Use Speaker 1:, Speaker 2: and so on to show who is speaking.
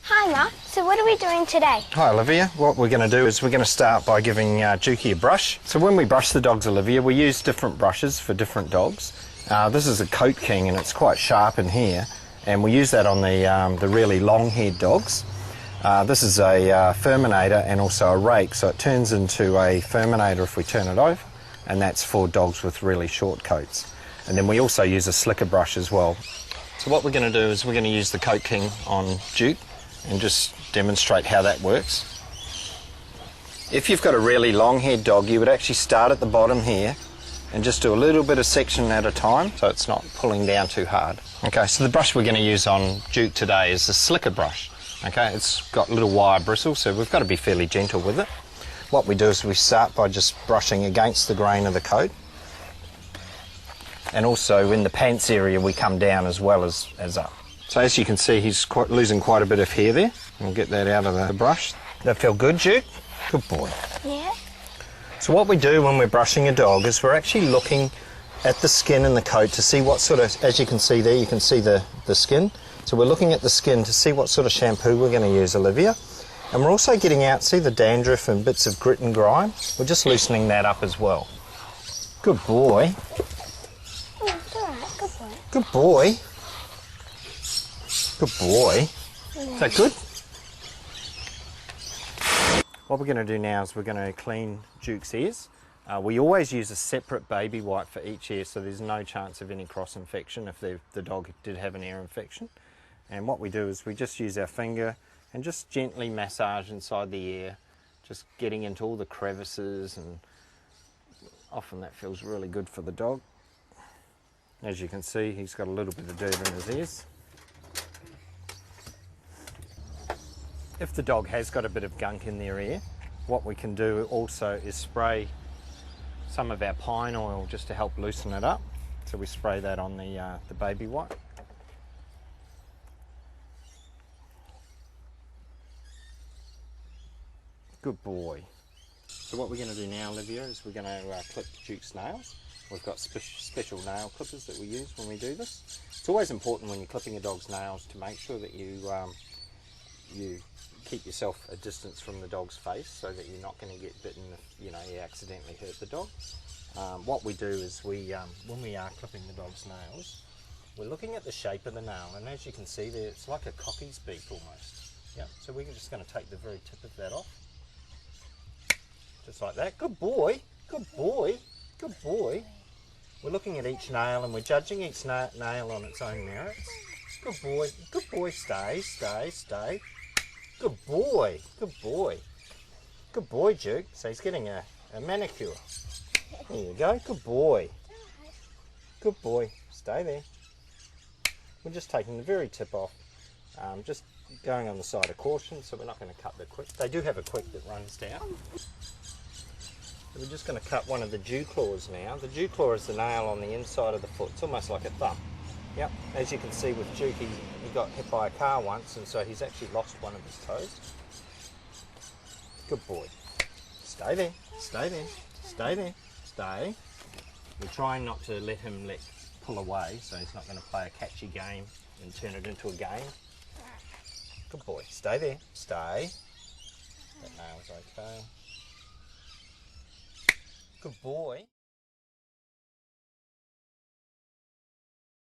Speaker 1: Hi Mark, so what are we doing today?
Speaker 2: Hi Olivia, what we're going to do is we're going to start by giving Jukey a brush. So when we brush the dogs, Olivia, we use different brushes for different dogs. This is a Coat King and it's quite sharp in here, and we use that on the really long-haired dogs. This is a Furminator and also a rake, so it turns into a Furminator if we turn it over, and that's for dogs with really short coats. And then we also use a slicker brush as well. So what we're going to do is we're going to use the Coat King on Duke and just demonstrate how that works. If you've got a really long-haired dog, you would actually start at the bottom here and just do a little bit of section at a time so it's not pulling down too hard. Okay, so the brush we're going to use on Duke today is the slicker brush. Okay, it's got little wire bristles, so we've got to be fairly gentle with it. What we do is we start by just brushing against the grain of the coat, and also in the pants area we come down as well as up. So as you can see, he's losing quite a bit of hair there. We'll get that out of the brush. That feel good, Duke? Good boy.
Speaker 1: Yeah.
Speaker 2: So what we do when we're brushing a dog is we're actually looking at the skin and the coat to see what sort of, as you can see there, you can see the skin. So we're looking at the skin to see what sort of shampoo we're going to use, Olivia. And we're also getting out, see the dandruff and bits of grit and grime? We're just loosening that up as well. Good boy.
Speaker 1: Oh, it's all right. Good boy.
Speaker 2: Good boy. Good boy. Is that good? What we're going to do now is we're going to clean Duke's ears. We always use a separate baby wipe for each ear, so there's no chance of any cross infection if the dog did have an ear infection. And what we do is we just use our finger and just gently massage inside the ear, just getting into all the crevices, and often that feels really good for the dog. As you can see, he's got a little bit of dirt in his ears. If the dog has got a bit of gunk in their ear, what we can do also is spray some of our pine oil just to help loosen it up. So we spray that on the baby wipe. Good boy. So what we're going to do now, Olivia, is we're going to clip Duke's nails. We've got special nail clippers that we use when we do this. It's always important when you're clipping a dog's nails to make sure that you keep yourself a distance from the dog's face so that you're not going to get bitten if you accidentally hurt the dog. What we do is when we are clipping the dog's nails, we're looking at the shape of the nail, and as you can see there, it's like a cockie's beak almost. Yeah. So we're just going to take the very tip of that off, just like that. Good boy. Good boy. Good boy. We're looking at each nail and we're judging each nail on its own merits. Good boy. Good boy. Stay. Stay. Stay. Good boy. Good boy. Good boy, Duke. So he's getting a manicure. There you go. Good boy. Good boy. Stay there. We're just taking the very tip off. Just going on the side of caution, so we're not going to cut the quick. They do have a quick that runs down. So we're just going to cut one of the dew claws now. The dew claw is the nail on the inside of the foot. It's almost like a thumb. Yep, as you can see with Duke, he got hit by a car once, and so he's actually lost one of his toes. Good boy. Stay there, stay there, stay there, stay. We're trying not to let him pull away, so he's not going to play a catchy game and turn it into a game. Good boy. Stay there, stay. That nail's okay. Good boy.